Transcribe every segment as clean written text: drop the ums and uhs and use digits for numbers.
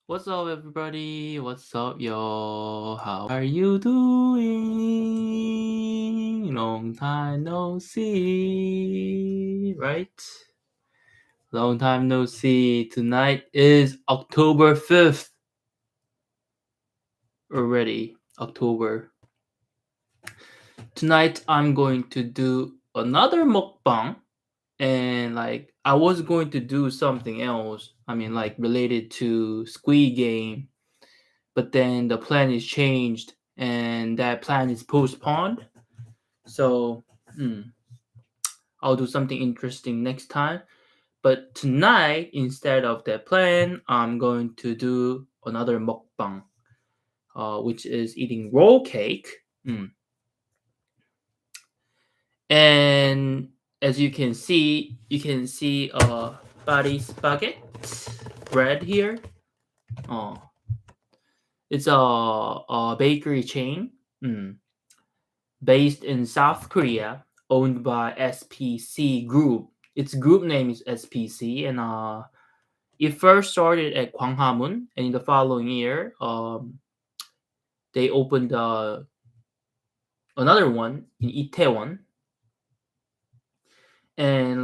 What's up, everybody? What's up, y'all? How are you doing? Long time no see, right? Long time no see. Tonight is October 5th. Already, October. Tonight, I'm going to do another mukbang. And I was going to do something else. Related to Squid Game, but then the plan is changed and that plan is postponed. So I'll do something interesting next time. But tonight, instead of that plan, I'm going to do another mukbang, which is eating roll cake. And as you can see Paris baguette bread here. Oh, it's a bakery chain. Based in South Korea, owned by SPC Group. Its group name is SPC, and it first started at Gwanghamun, and in the following year, they opened another one in Itaewon, and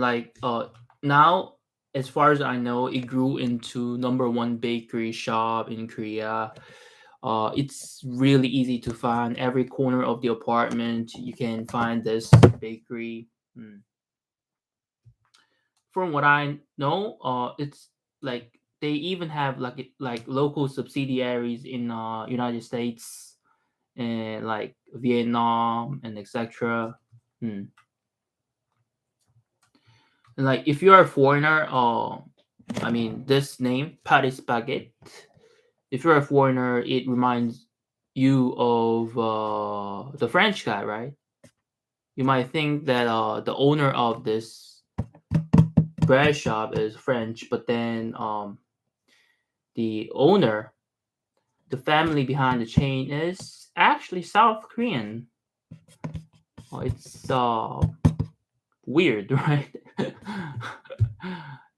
now, as far as I know, it grew into number one bakery shop in Korea. It's really easy to find. Every corner of the apartment, you can find this bakery. From what I know, it's like they even have like local subsidiaries in United States and like Vietnam and etc. And like if you're a foreigner, this name Paris Baguette. If you're a foreigner, it reminds you of the French guy, right? You might think that the owner of this bread shop is French, but then the owner, the family behind the chain is actually South Korean. It's weird, right?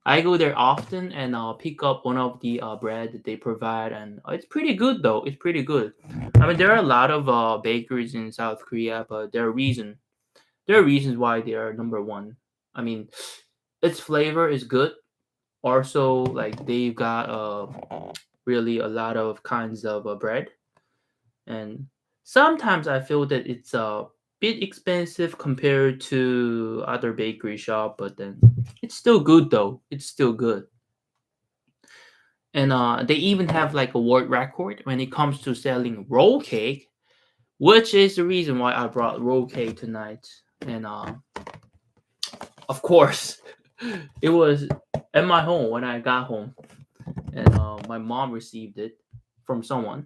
I go there often and pick up one of the bread that they provide, and it's pretty good though. It's pretty good. I mean, there are a lot of bakeries in South Korea, but there are reasons why they are number one. I mean, its flavor is good. Also, like they've got really a lot of kinds of bread, and sometimes I feel that it's a bit expensive compared to other bakery shop, but then it's still good though. It's still good. And they even have like a world record when it comes to selling roll cake, which is the reason why I brought roll cake tonight. And of course, it was at my home when I got home, and my mom received it from someone.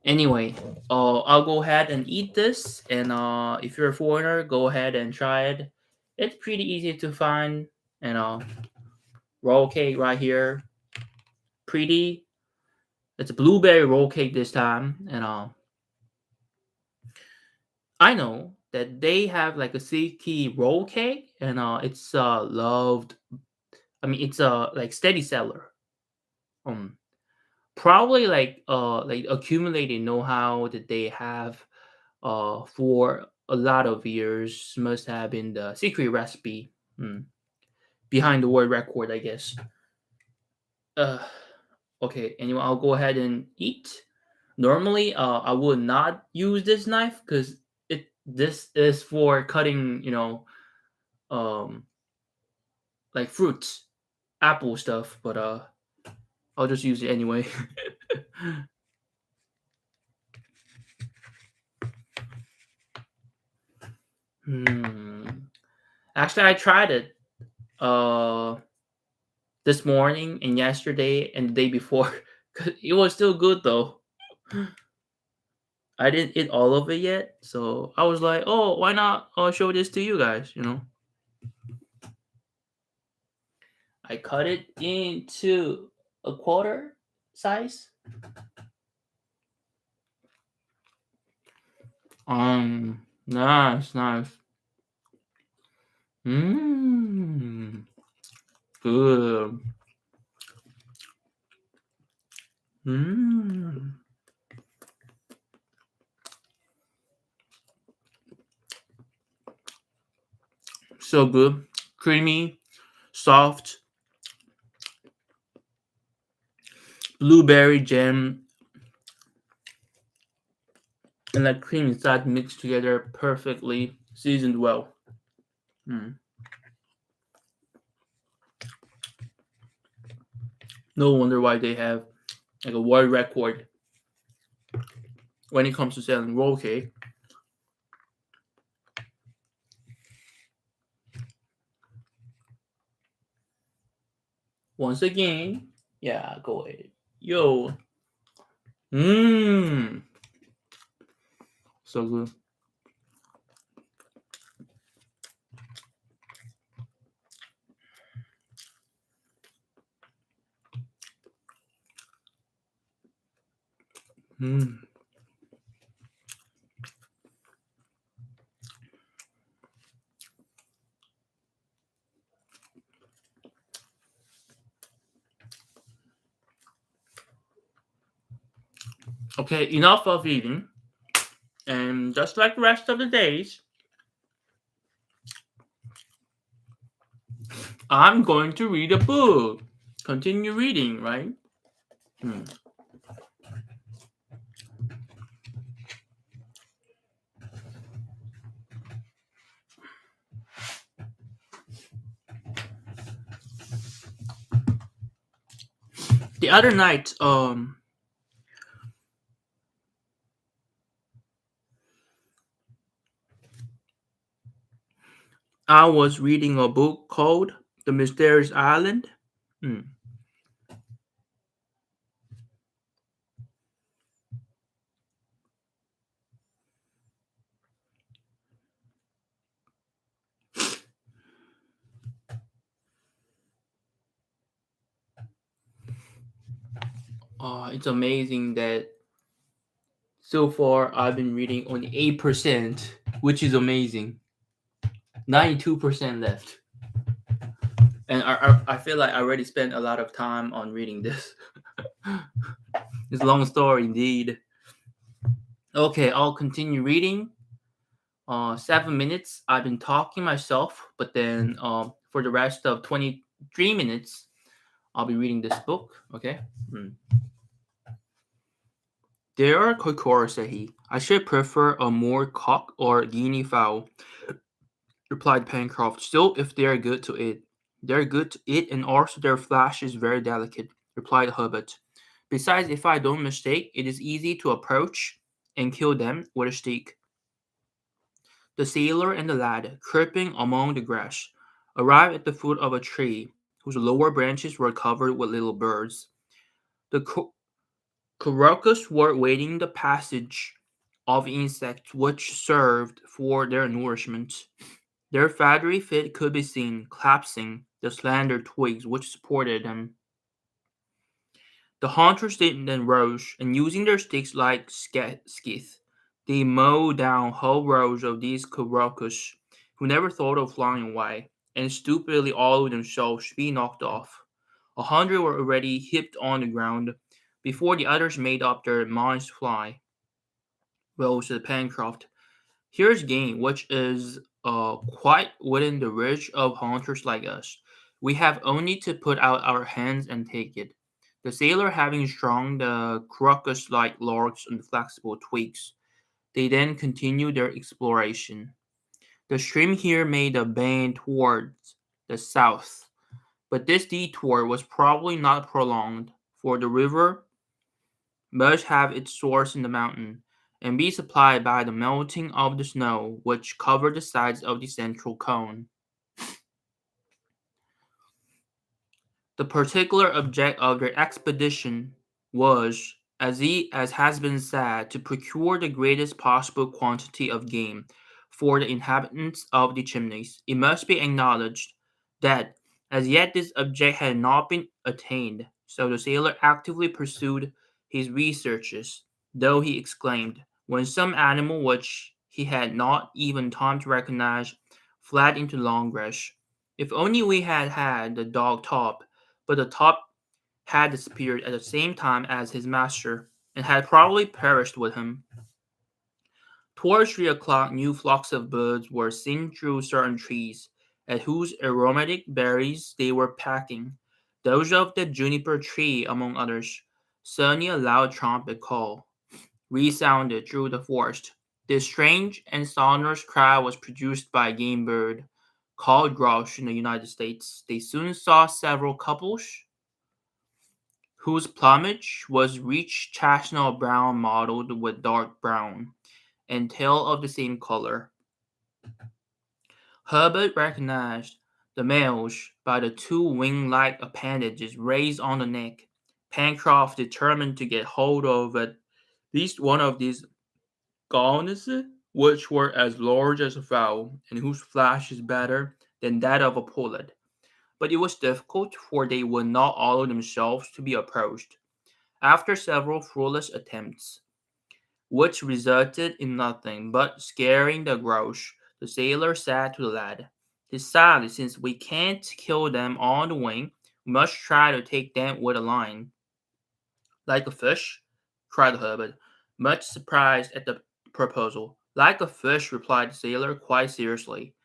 Anyway, I'll go ahead and eat this, and if you're a foreigner, go ahead and try it. It's pretty easy to find, and roll cake right here, pretty. It's a blueberry roll cake this time, and I know that they have like a sticky roll cake, and it's loved. I mean, it's a like steady seller. Um, Probably like accumulated know-how that they have for a lot of years must have been the secret recipe behind the world record, I guess. Uh, okay, anyway, I'll go ahead and eat. Normally, I would not use this knife because this is for cutting, um, like fruits, apple stuff. But I'll just use it anyway. hmm. Actually, I tried it uh this morning and yesterday and the day before. 'Cause it was still good though. I didn't eat all of it yet, so I was like, "Oh, why not show this to you guys?" I cut it into a quarter size. Nice, nice. Mmm, good. Mmm. So good. Creamy, soft, blueberry jam, and that cream inside mixed together perfectly, seasoned well. Mm. No wonder why they have like a world record when it comes to selling roll cake. Once again, yeah, go ahead. Yo. Mmm. So good. Mm. Okay, enough of eating. And just like the rest of the days, I'm going to read a book. Continue reading, right? Hmm. The other night, I was reading a book called The Mysterious Island. Hmm. It's amazing that so far I've been reading only 8%, which is amazing. 92% left. And I feel like I already spent a lot of time on reading this. It's a long story indeed. Okay, I'll continue reading. 7 minutes. I've been talking myself, but then for the rest of 23 minutes, I'll be reading this book. Okay. Hmm. They are Kokora, said he. I should prefer a more cock or guinea fowl, replied Pencroft. Still, if they are good to eat. They're good to eat, and also their flesh is very delicate, replied Herbert. Besides, if I don't mistake, it is easy to approach and kill them with a stick. The sailor and the lad, creeping among the grass, arrived at the foot of a tree whose lower branches were covered with little birds. The Caracas were waiting the passage of insects which served for their nourishment. Their feathery feet could be seen clasping the slender twigs which supported them. The hunters then rose, and using their sticks like scythes, they mowed down whole rows of these Caracas, who never thought of flying away, and stupidly allowed themselves to be knocked off. 100 were already heaped on the ground before the others made up their minds to fly. Well, said Pencroft, here's game which is quite within the reach of hunters like us. We have only to put out our hands and take it. The sailor having strung the crocus like logs on the flexible twigs, they then continued their exploration. The stream here made a bend towards the south, but this detour was probably not prolonged, for the river must have its source in the mountain, and be supplied by the melting of the snow which covered the sides of the central cone. The particular object of their expedition was, as has been said, to procure the greatest possible quantity of game for the inhabitants of the Chimneys. It must be acknowledged that as yet this object had not been attained, so the sailor actively pursued his researches, though he exclaimed, when some animal which he had not even time to recognize fled into long grass. If only we had had the dog top, but the top had disappeared at the same time as his master, and had probably perished with him. Towards 3 o'clock, new flocks of birds were seen through certain trees, at whose aromatic berries they were pecking, those of the juniper tree among others. Suddenly a loud trumpet call resounded through the forest. This strange and sonorous cry was produced by a game bird called grouse in the United States. They soon saw several couples whose plumage was rich chestnut brown mottled with dark brown, and tail of the same color. Herbert recognized the males by the two wing-like appendages raised on the neck. Pencroft determined to get hold of at least one of these gallnuts, which were as large as a fowl, and whose flesh is better than that of a pullet. But it was difficult, for they would not allow themselves to be approached. After several fruitless attempts, which resulted in nothing but scaring the grouse, the sailor said to the lad, "Decidedly, since we can't kill them on the wing, we must try to take them with a line." "Like a fish?" cried Herbert, much surprised at the proposal. "Like a fish," replied the sailor quite seriously.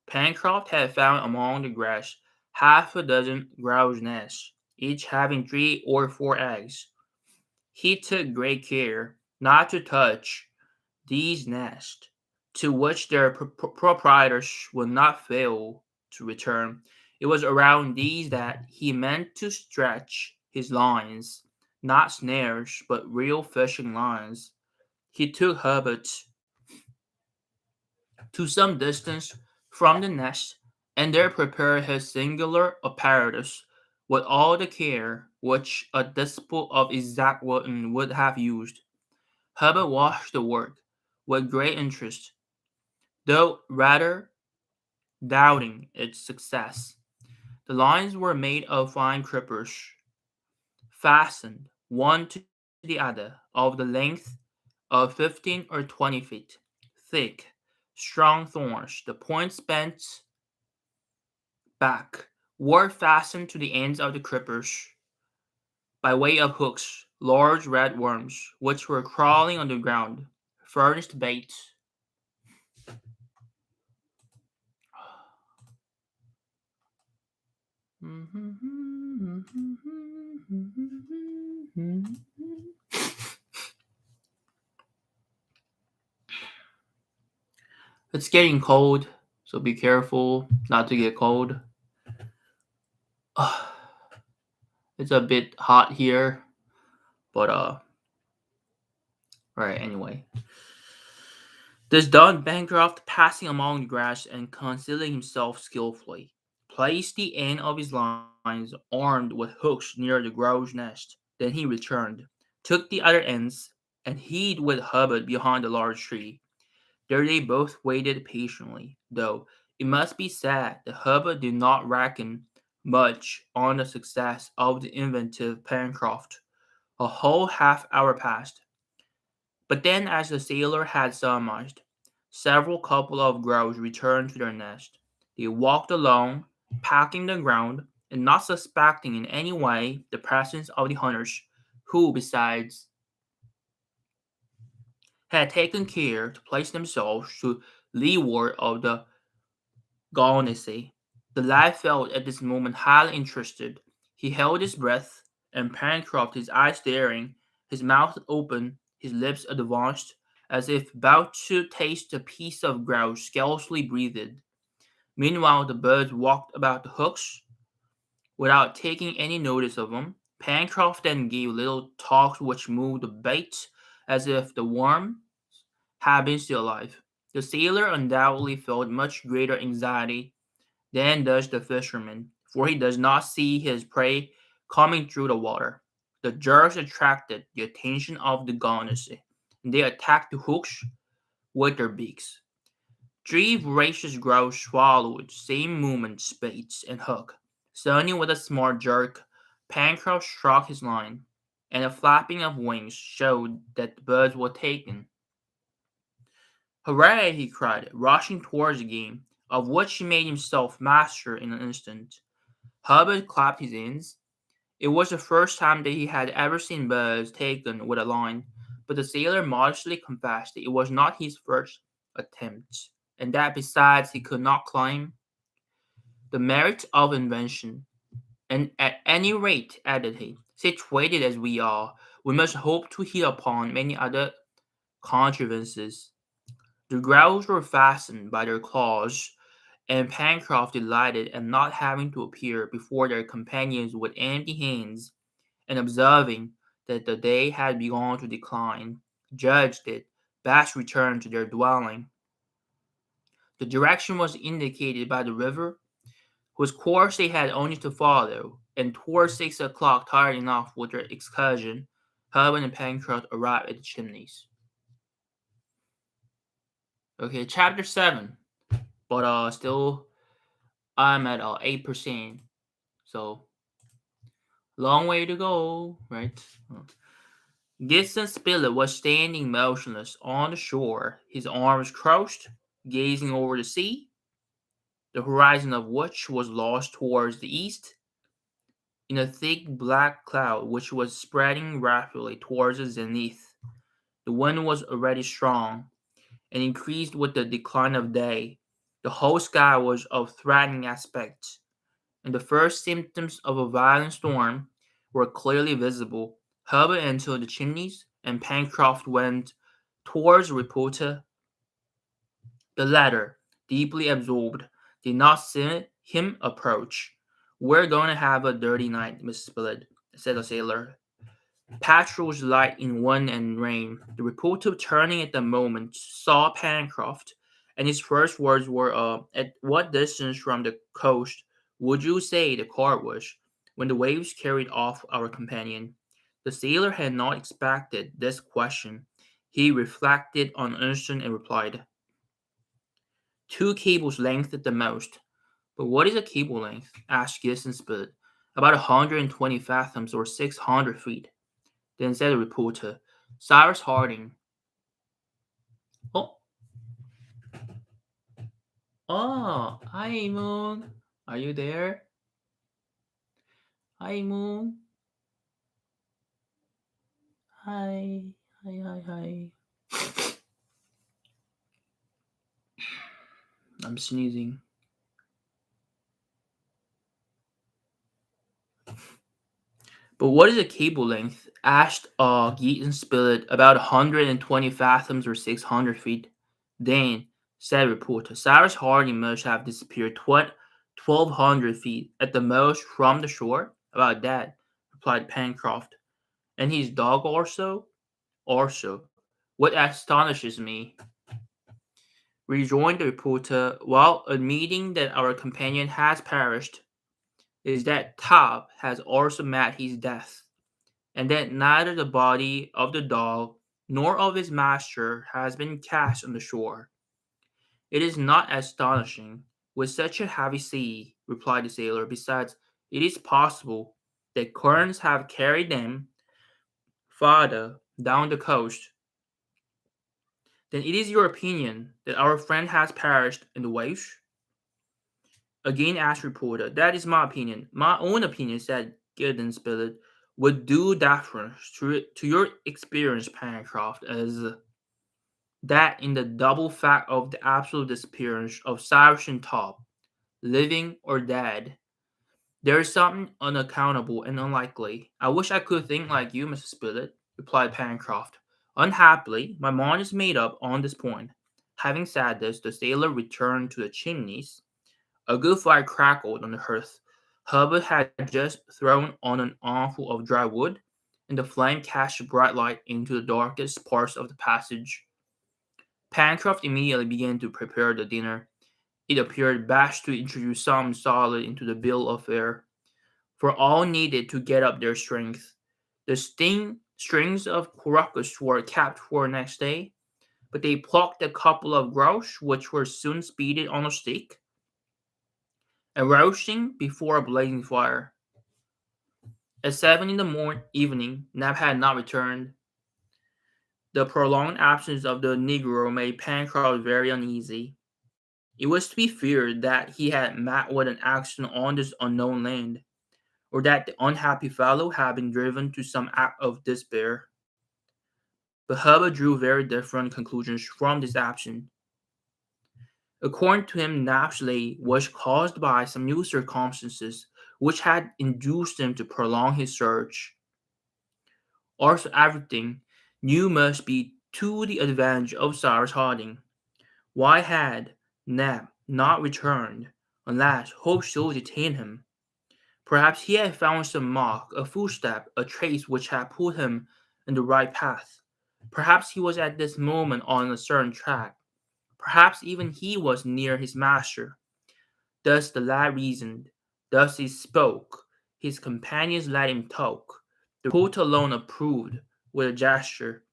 Pencroft had found among the grass half a dozen grouse nests, each having 3 or 4 eggs. He took great care not to touch these nests, to which their proprietors would not fail to return. It was around these that he meant to stretch his lines, not snares, but real fishing lines. He took Herbert to some distance from the nest, and there prepared his singular apparatus with all the care which a disciple of Isaac Newton would have used. Herbert watched the work with great interest, though rather doubting its success. The lines were made of fine creepers, fastened one to the other, of the length of 15 or 20 feet, thick, strong thorns, the points bent back, were fastened to the ends of the creepers by way of hooks. Large red worms, which were crawling on the ground, furnished bait. It's getting cold, so be careful not to get cold. It's a bit hot here, but right, anyway. This done, Bancroft, passing among the grass and concealing himself skillfully, placed the end of his lines armed with hooks near the grouse nest. Then he returned, took the other ends, and hid with Hubbard behind a large tree. There they both waited patiently, though it must be said that Hubbard did not reckon much on the success of the inventive Pencroft. A whole half hour passed. But then, as the sailor had surmised, several couple of grouse returned to their nest. They walked along, packing the ground, and not suspecting in any way the presence of the hunters, who, besides, had taken care to place themselves to leeward of the Gaunacy. The lad felt at this moment highly interested. He held his breath, and Pencroft, his eyes staring, his mouth open, his lips advanced, as if about to taste a piece of grouse, scarcely breathed. Meanwhile, the birds walked about the hooks without taking any notice of them. Pencroft then gave little talks which moved the bait as if the worm had been still alive. The sailor undoubtedly felt much greater anxiety than does the fisherman, for he does not see his prey coming through the water. The jerks attracted the attention of the gunners, and they attacked the hooks with their beaks. 3 voracious grouse swallowed same moment baits and hook. Suddenly, with a smart jerk, Pencroft struck his line, and a flapping of wings showed that the birds were taken. "Hooray!" he cried, rushing towards the game, of which he made himself master in an instant. Herbert clapped his hands. It was the first time that he had ever seen birds taken with a line, but the sailor modestly confessed that it was not his first attempt, and that besides he could not claim the merit of invention. And at any rate, added he, situated as we are, we must hope to hit upon many other contrivances. The grouse were fastened by their claws, and Pencroft, delighted at not having to appear before their companions with empty hands, and observing that the day had begun to decline, judged it best return to their dwelling. The direction was indicated by the river, whose course they had only to follow, and towards 6 o'clock, tired enough with their excursion, Herbert and Pencroft arrived at the Chimneys. Okay, chapter 7. But still I'm at 8%. So long way to go, right? Gideon Spilett was standing motionless on the shore, his arms crossed, gazing over the sea, the horizon of which was lost towards the east in a thick black cloud which was spreading rapidly towards the zenith. The wind was already strong, and increased with the decline of day. The whole sky was of threatening aspect, and the first symptoms of a violent storm were clearly visible. Herbert entered the Chimneys, and Pencroft went towards the reporter. The latter, deeply absorbed, did not see him approach. "We're going to have a dirty night, Mrs. Spilett," said the sailor. Patrols light in wind and rain. The reporter, turning at the moment, saw Pencroft, and his first words were, "At what distance from the coast would you say the car was, when the waves carried off our companion?" The sailor had not expected this question. He reflected on an instant and replied, "2 cables' length at the most." "But what is a cable length?" asked Gideon Spilett. "About 120 fathoms, or 600 feet." Then said the reporter, "Cyrus Harding." "Oh, hi, Moon. Are you there? Hi, Moon. Hi, hi, hi, hi." I'm sneezing. "But what is a cable length?" asked Gideon Spilett. "About 120 fathoms, or 600 feet." "Then," said the reporter, "Cyrus Harding must have disappeared 1,200 feet at the most from the shore." "About that," replied Pencroft. "And his dog also?" "Also. What astonishes me," rejoined the reporter, "while admitting that our companion has perished, is that Top has also met his death, and that neither the body of the dog nor of his master has been cast on the shore." "It is not astonishing, with such a heavy sea," replied the sailor. "Besides, it is possible that currents have carried them farther down the coast." "Then it is your opinion that our friend has perished in the waves?" again asked reporter. "That is my opinion." "My own opinion," said Gideon Spilett, "with due deference to your experience, Pencroft, is that in the double fact of the absolute disappearance of Cyrus and Top, living or dead, there is something unaccountable and unlikely." "I wish I could think like you, Mrs. Spilett," replied Pencroft. "Unhappily, my mind is made up on this point." Having said this, the sailor returned to the Chimneys. A good fire crackled on the hearth. Herbert had just thrown on an armful of dry wood, and the flame cast a bright light into the darkest parts of the passage. Pencroft immediately began to prepare the dinner. It appeared best to introduce some solid into the bill of fare, for all needed to get up their strength. The strings of crocus were kept for next day, but they plucked a couple of grouse, which were soon speeded on a stick and roasting before a blazing fire. At 7 in the evening, Neb had not returned. The prolonged absence of the negro made Pencroft very uneasy. It was to be feared that he had met with an accident on this unknown land, or that the unhappy fellow had been driven to some act of despair. But Herbert drew very different conclusions from this action. According to him, Nap's delay was caused by some new circumstances which had induced him to prolong his search. Also, everything new must be to the advantage of Cyrus Harding. Why had Nab not returned, unless hope still detained him? Perhaps he had found some mark, a footstep, a trace which had put him in the right path. Perhaps he was at this moment on a certain track. Perhaps even he was near his master. Thus the lad reasoned. Thus he spoke. His companions let him talk. The reporter alone approved with a gesture.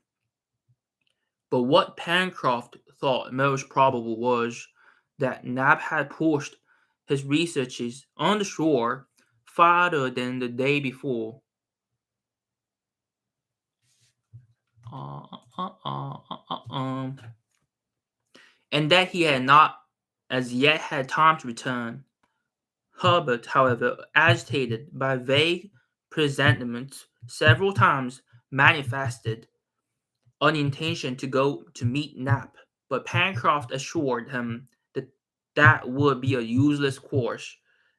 But what Pencroft thought most probable was that Nab had pushed his researches on the shore farther than the day before. Uh, uh, uh, uh, uh, um, and that he had not as yet had time to return. Herbert, however, agitated by vague presentiments, several times manifested an intention to go to meet Nap, but Pencroft assured him that that would be a useless course,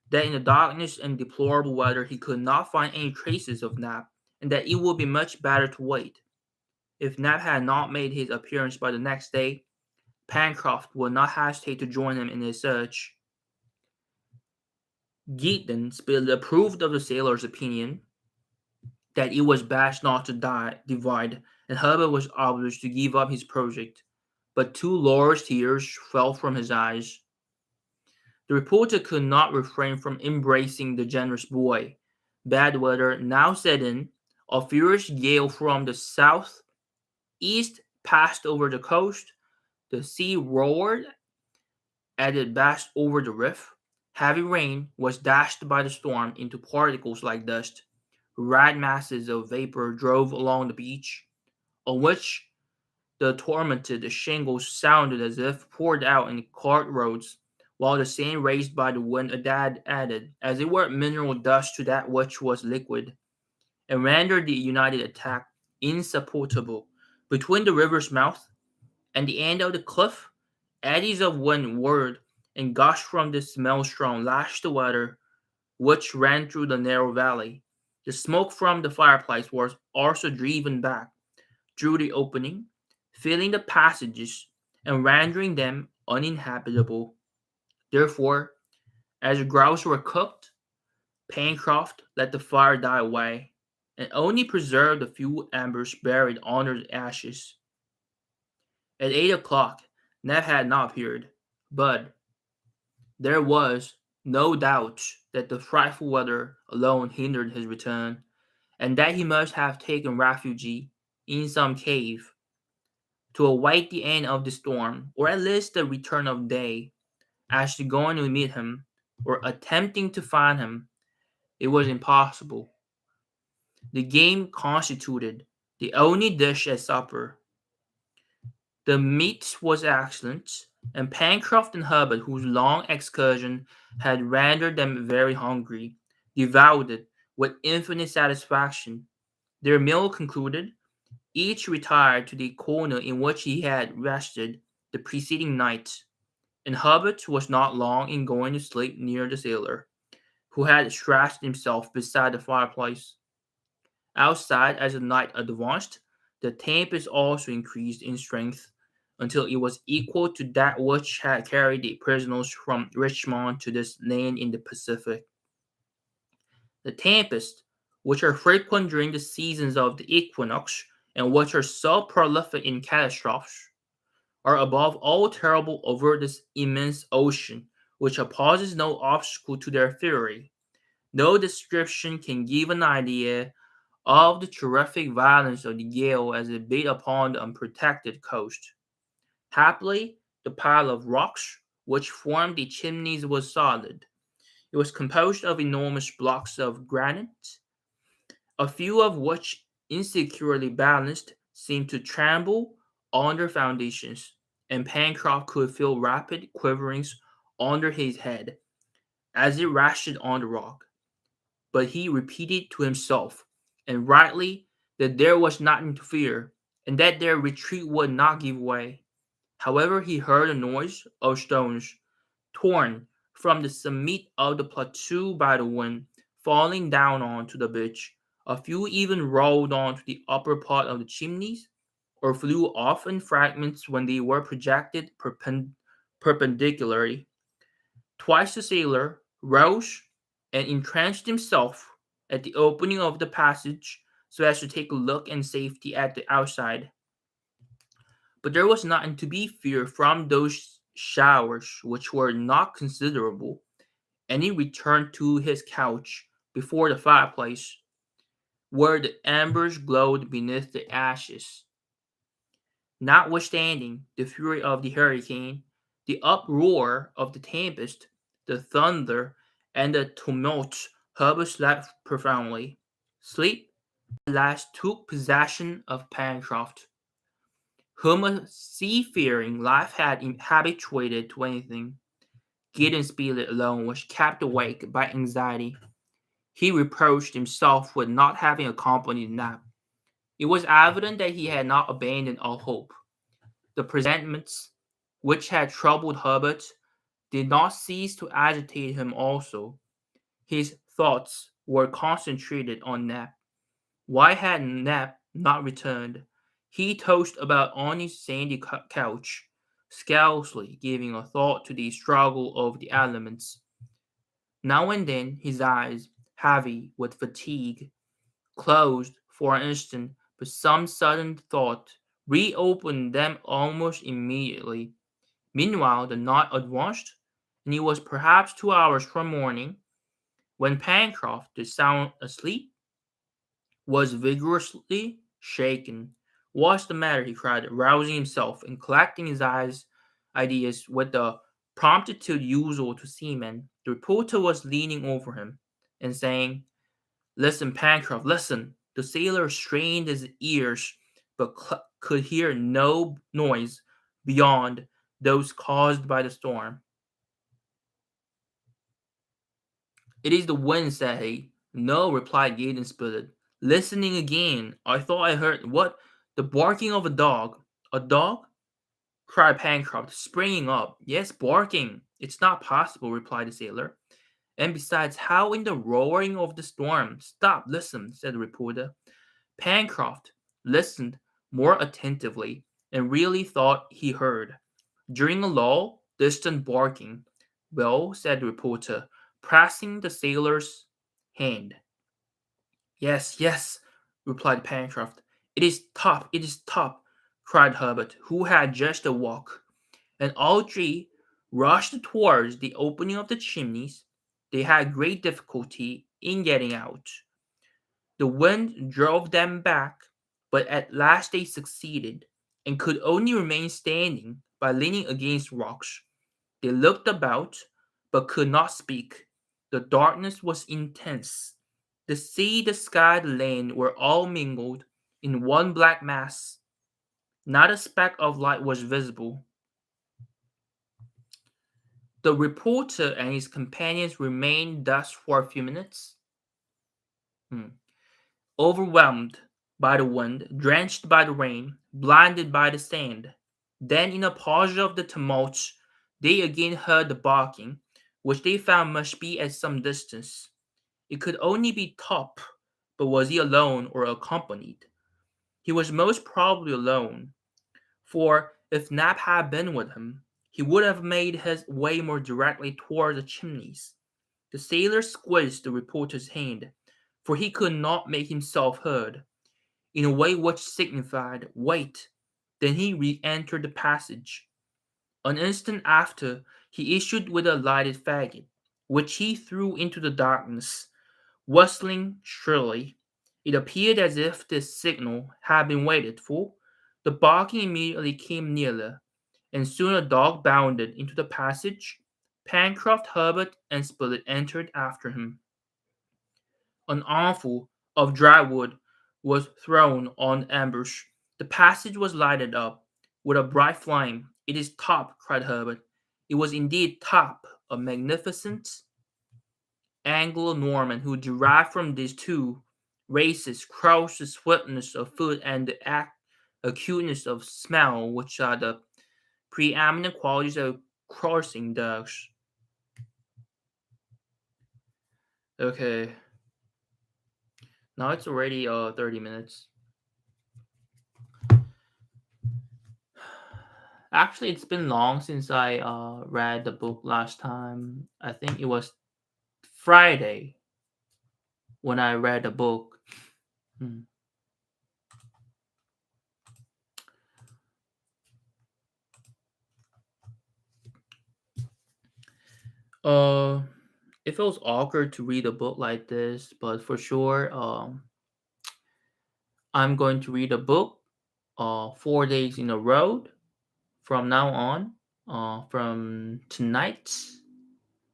that in the darkness and deplorable weather he could not find any traces of Nap, and that it would be much better to wait. If Nap had not made his appearance by the next day, Pencroft would not hesitate to join him in his search. Gideon Spilett approved of the sailor's opinion that it was best not to divide, and Herbert was obliged to give up his project. But two large tears fell from his eyes. The reporter could not refrain from embracing the generous boy. Bad weather now set in. A furious gale from the southeast passed over the coast. The sea roared as it bashed over the reef. Heavy rain was dashed by the storm into particles like dust. Red masses of vapor drove along the beach, on which the tormented shingles sounded as if poured out in cart roads, while the sand raised by the wind added, as it were, mineral dust to that which was liquid, and rendered the united attack insupportable. Between the river's mouth and the end of the cliff, eddies of wind whirled and gushed from this maelstrom lashed the water which ran through the narrow valley. The smoke from the fireplace was also driven back through the opening, filling the passages and rendering them uninhabitable. Therefore, as the grouse were cooked, Pencroft let the fire die away, and only preserved a few embers buried under the ashes. At 8 o'clock, Neb had not appeared, but there was no doubt that the frightful weather alone hindered his return, and that he must have taken refuge in some cave to await the end of the storm, or at least the return of day. As to going to meet him, or attempting to find him, it was impossible. The game constituted the only dish at supper. The meat was excellent, and Pencroft and Herbert, whose long excursion had rendered them very hungry, devoured it with infinite satisfaction. Their meal concluded, each retired to the corner in which he had rested the preceding night, and Herbert was not long in going to sleep near the sailor, who had stretched himself beside the fireplace. Outside, as the night advanced, the tempest also increased in strength until it was equal to that which had carried the prisoners from Richmond to this land in the Pacific. The tempests, which are frequent during the seasons of the equinox, and which are so prolific in catastrophes, are above all terrible over this immense ocean, which opposes no obstacle to their fury. No description can give an idea of the terrific violence of the gale as it beat upon the unprotected coast. Happily, the pile of rocks which formed the chimneys was solid. It was composed of enormous blocks of granite, a few of which, insecurely balanced, seemed to tremble on their foundations, and Pencroft could feel rapid quiverings under his head as it rested on the rock. but he repeated to himself, and rightly, that there was nothing to fear, and that their retreat would not give way. However, he heard a noise of stones torn from the summit of the plateau by the wind, falling down onto the beach. A few even rolled onto the upper part of the chimneys, or flew off in fragments when they were projected perpendicularly. Twice the sailor rose and entrenched himself at the opening of the passage so as to take a look in safety at the outside. But there was nothing to be feared from those showers, which were not considerable, and he returned to his couch before the fireplace, where the embers glowed beneath the ashes. Notwithstanding the fury of the hurricane, the uproar of the tempest, the thunder, and the tumult, Herbert slept profoundly. Sleep at last took possession of Pencroft, whom a seafaring life had habituated to anything. Gideon Spilett alone was kept awake by anxiety. He reproached himself with not having accompanied Nab. It was evident that he had not abandoned all hope. The presentiments which had troubled Herbert did not cease to agitate him also. His thoughts were concentrated on Neb. Why had Neb not returned? He tossed about on his sandy couch, scarcely giving a thought to the struggle of the elements. Now and then his eyes, heavy with fatigue, closed for an instant, but some sudden thought reopened them almost immediately. Meanwhile, the night advanced, and it was perhaps 2 hours from morning when Pencroft, the sound asleep, was vigorously shaken. "What's the matter?" he cried, rousing himself and collecting his ideas with the promptitude usual to seamen. The reporter was leaning over him and saying, "Listen, Pencroft, listen." The sailor strained his ears, but could hear no noise beyond those caused by the storm. "It is the wind," said he. "No," replied Gideon Spilett. "Listening again. I thought I heard what? The barking of a dog." "A dog?" cried Pencroft, springing up. "Yes, barking. It's not possible," replied the sailor. "And besides, how in the roaring of the storm?" "Stop, listen," said the reporter. Pencroft listened more attentively, and really thought he heard, during a lull, distant barking. "Well," said the reporter, pressing the sailor's hand. "Yes, yes," replied Pencroft. "It is Top, it is Top!" cried Herbert, who had just awoke, and all three rushed towards the opening of the chimneys. They had great difficulty in getting out. The wind drove them back, but at last they succeeded, and could only remain standing by leaning against rocks. They looked about, but could not speak. The darkness was intense. The sea, the sky, the land were all mingled in one black mass. Not a speck of light was visible. The reporter and his companions remained thus for a few minutes, overwhelmed by the wind, drenched by the rain, blinded by the sand. Then, in a pause of the tumult, they again heard the barking, which they found must be at some distance. It could only be Top, but was he alone or accompanied? He was most probably alone, for if Nab had been with him, he would have made his way more directly toward the chimneys. The sailor squeezed the reporter's hand, for he could not make himself heard, in a way which signified, "Wait." Then he re-entered the passage. An instant after, he issued with a lighted faggot, which he threw into the darkness, whistling shrilly. It appeared as if this signal had been waited for. The barking immediately came nearer, and soon a dog bounded into the passage. Pencroft, Herbert, and Spilett entered after him. An armful of dry wood was thrown on the embers. The passage was lighted up with a bright flame. "It is Top!" cried Herbert. It was indeed Top, a magnificent Anglo-Norman who derived from these two races crouch the sweetness of food and the acuteness of smell, which are the preeminent qualities of crossing dogs. Okay, now it's already 30 minutes. Actually, it's been long since I read the book last time. I think it was Friday when I read the book. Hmm. Uh, it feels awkward to read a book like this, but for sure, I'm going to read a book 4 days in a row from now on, from tonight,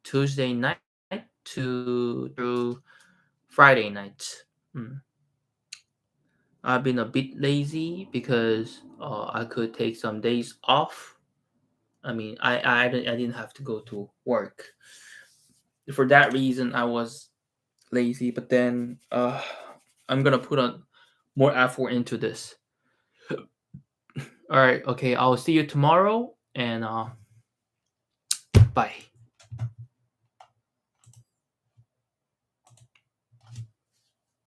Tuesday night, to through Friday night. Hmm. I've been a bit lazy because I could take some days off. I mean, I didn't have to go to work. For that reason, I was lazy. But then I'm gonna put on more effort into this. All right, okay. I'll see you tomorrow, and bye.